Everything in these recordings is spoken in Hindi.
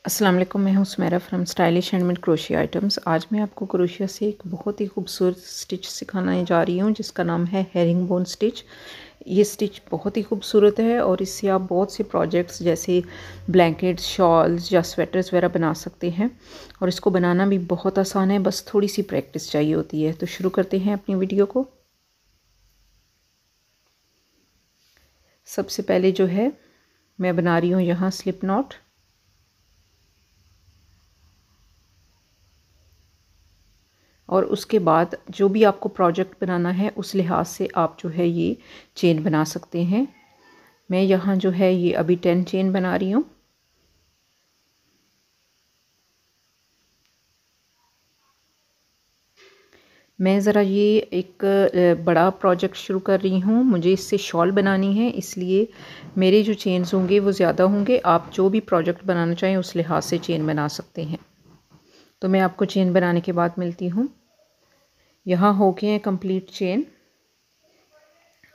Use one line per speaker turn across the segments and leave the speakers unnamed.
अस्सलाम वालेकुम, मैं हूँ Sumera from stylish handmade crochet items. आज मैं आपको क्रोशिया से एक बहुत ही खूबसूरत स्टिच सिखाने जा रही हूँ जिसका नाम है हेरिंग बोन स्टिच। ये स्टिच बहुत ही खूबसूरत है और इससे आप बहुत से प्रोजेक्ट्स जैसे ब्लैंकेट्स, शॉल्स या स्वेटर्स वगैरह बना सकते हैं। और इसको बनाना भी बहुत आसान है, बस थोड़ी सी प्रैक्टिस चाहिए होती है। तो शुरू करते हैं अपनी वीडियो को। सबसे पहले जो है मैं बना रही हूँ यहाँ स्लिप नॉट। और उसके बाद जो भी आपको प्रोजेक्ट बनाना है उस लिहाज से आप जो है ये चेन बना सकते हैं। मैं यहाँ जो है ये अभी 10 चेन बना रही हूँ। मैं ज़रा ये एक बड़ा प्रोजेक्ट शुरू कर रही हूँ, मुझे इससे शॉल बनानी है, इसलिए मेरे जो चेन्स होंगे वो ज़्यादा होंगे। आप जो भी प्रोजेक्ट बनाना चाहें उस लिहाज से चेन बना सकते हैं। तो मैं आपको चेन बनाने के बाद मिलती हूँ। यहाँ हो गए हैं कंप्लीट चेन।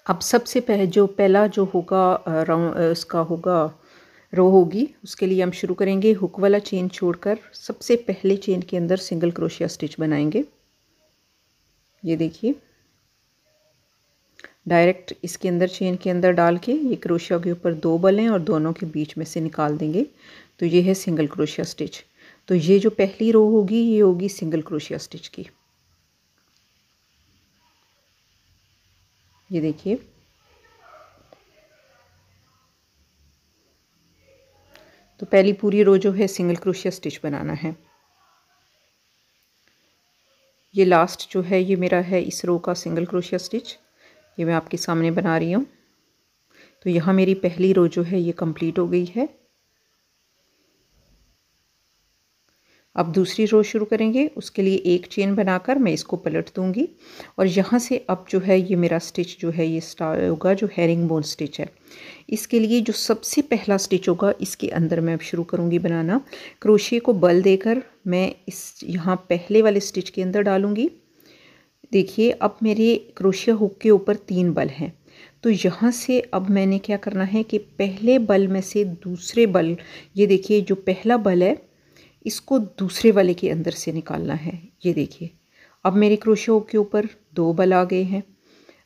अब सबसे पहला जो होगा राउंड उसका होगा रो होगी, उसके लिए हम शुरू करेंगे हुक वाला चेन छोड़कर सबसे पहले चेन के अंदर सिंगल क्रोशिया स्टिच बनाएंगे। ये देखिए, डायरेक्ट इसके अंदर चेन के अंदर डाल के ये क्रोशिया के ऊपर 2 बल हैं और दोनों के बीच में से निकाल देंगे। तो ये है सिंगल क्रोशिया स्टिच। तो ये जो पहली रो होगी ये होगी सिंगल क्रोशिया स्टिच की। ये देखिए, तो पहली पूरी रो जो है सिंगल क्रोशिया स्टिच बनाना है। ये लास्ट जो है ये मेरा है इस रो का सिंगल क्रोशिया स्टिच। ये मैं आपके सामने बना रही हूँ। तो यहाँ मेरी पहली रो जो है ये कंप्लीट हो गई है। अब दूसरी रो शुरू करेंगे, उसके लिए एक चेन बनाकर मैं इसको पलट दूंगी और यहाँ से अब जो है ये मेरा स्टिच जो है ये स्टार्ट होगा जो हेरिंग बोन स्टिच है। इसके लिए जो सबसे पहला स्टिच होगा इसके अंदर मैं अब शुरू करूँगी बनाना। क्रोशिया को बल देकर मैं इस यहाँ पहले वाले स्टिच के अंदर डालूँगी। देखिए, अब मेरे क्रोशिया हुक के ऊपर 3 बल हैं। तो यहाँ से अब मैंने क्या करना है कि पहले बल में से दूसरे बल, ये देखिए जो पहला बल है इसको दूसरे वाले के अंदर से निकालना है। ये देखिए, अब मेरे क्रोशिया के ऊपर 2 बल आ गए हैं।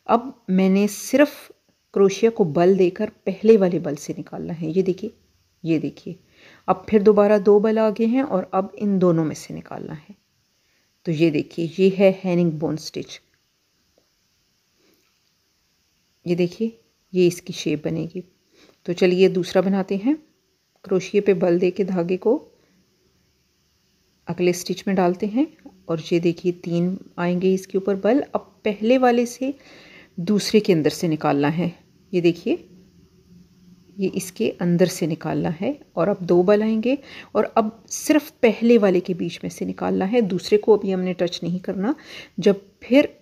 अब मैंने सिर्फ क्रोशिया को बल देकर पहले वाले बल से निकालना है। ये देखिए, ये देखिए, अब फिर दोबारा 2 बल आ गए हैं और अब इन दोनों में से निकालना है। तो ये देखिए, ये है हेरिंग बोन स्टिच। ये देखिए, ये इसकी शेप बनेगी। तो चलिए दूसरा बनाते हैं। क्रोशिया पे बल दे के धागे को अगले स्टिच में डालते हैं और ये देखिए 3 आएंगे इसके ऊपर बल। अब पहले वाले से दूसरे के अंदर से निकालना है। ये देखिए, ये इसके अंदर से निकालना है और अब 2 बल आएंगे और अब सिर्फ पहले वाले के बीच में से निकालना है, दूसरे को अभी हमने टच नहीं करना। जब फिर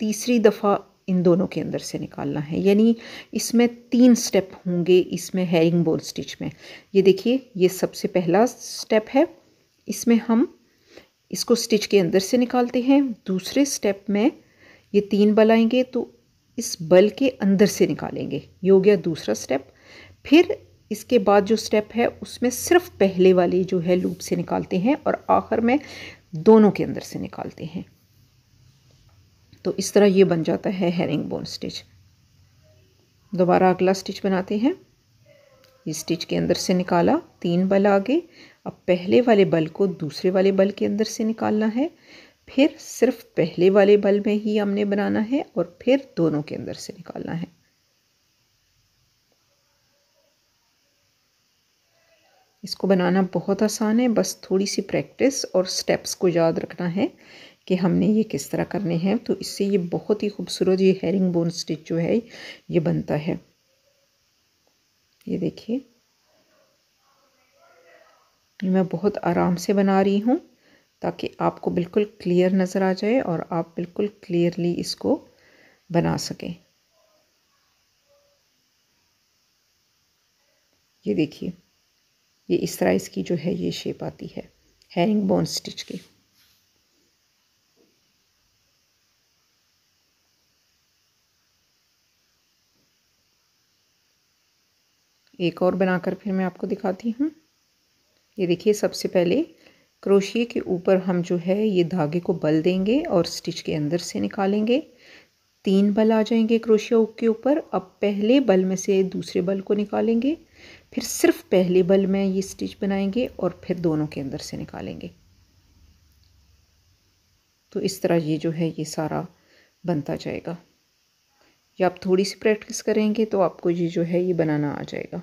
तीसरी दफ़ा इन दोनों के अंदर से निकालना है, यानी इसमें 3 स्टेप होंगे इसमें हेरिंग बोन स्टिच में। ये देखिए, ये सबसे पहला स्टेप है, इसमें हम इसको स्टिच के अंदर से निकालते हैं। दूसरे स्टेप में ये 3 बल आएंगे तो इस बल के अंदर से निकालेंगे। ये हो गया दूसरा स्टेप। फिर इसके बाद जो स्टेप है उसमें सिर्फ पहले वाली जो है लूप से निकालते हैं और आखिर में दोनों के अंदर से निकालते हैं। तो इस तरह ये बन जाता है हेरिंग बोन स्टिच। दोबारा अगला स्टिच बनाते हैं। इस स्टिच के अंदर से निकाला, 3 बल आ गए। अब पहले वाले बल को दूसरे वाले बल के अंदर से निकालना है, फिर सिर्फ पहले वाले बल में ही हमने बनाना है और फिर दोनों के अंदर से निकालना है। इसको बनाना बहुत आसान है, बस थोड़ी सी प्रैक्टिस और स्टेप्स को याद रखना है कि हमने ये किस तरह करने हैं। तो इससे ये बहुत ही खूबसूरत ये हेरिंग बोन स्टिच जो है ये बनता है। ये देखिए, ये मैं बहुत आराम से बना रही हूँ ताकि आपको बिल्कुल क्लियर नज़र आ जाए और आप बिल्कुल क्लियरली इसको बना सकें। ये देखिए, ये इस तरह इसकी जो है ये शेप आती है हेरिंग बोन स्टिच की। एक और बनाकर फिर मैं आपको दिखाती हूँ। ये देखिए, सबसे पहले क्रोशिया के ऊपर हम जो है ये धागे को बल देंगे और स्टिच के अंदर से निकालेंगे। 3 बल आ जाएंगे क्रोशिया के ऊपर। अब पहले बल में से दूसरे बल को निकालेंगे, फिर सिर्फ पहले बल में ये स्टिच बनाएंगे और फिर दोनों के अंदर से निकालेंगे। तो इस तरह ये जो है ये सारा बनता जाएगा। या आप थोड़ी सी प्रैक्टिस करेंगे तो आपको ये जो है ये बनाना आ जाएगा।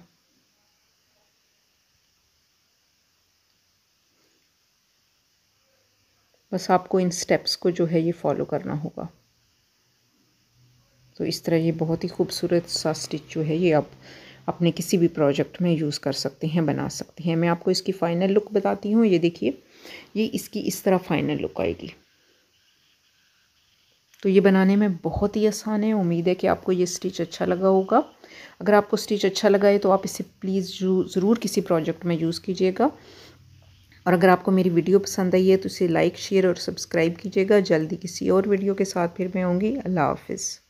बस आपको इन स्टेप्स को जो है ये फॉलो करना होगा। तो इस तरह ये बहुत ही खूबसूरत सा स्टिच जो है ये आप अपने किसी भी प्रोजेक्ट में यूज़ कर सकते हैं, बना सकते हैं। मैं आपको इसकी फ़ाइनल लुक बताती हूँ। ये देखिए, ये इसकी इस तरह फ़ाइनल लुक आएगी। तो ये बनाने में बहुत ही आसान है। उम्मीद है कि आपको ये स्टिच अच्छा लगा होगा। अगर आपको स्टिच अच्छा लगा है तो आप इसे प्लीज़ ज़रूर किसी प्रोजेक्ट में यूज़ कीजिएगा। और अगर आपको मेरी वीडियो पसंद आई है तो इसे लाइक, शेयर और सब्सक्राइब कीजिएगा। जल्दी किसी और वीडियो के साथ फिर मैं आऊँगी। अल्लाह हाफ़िज़।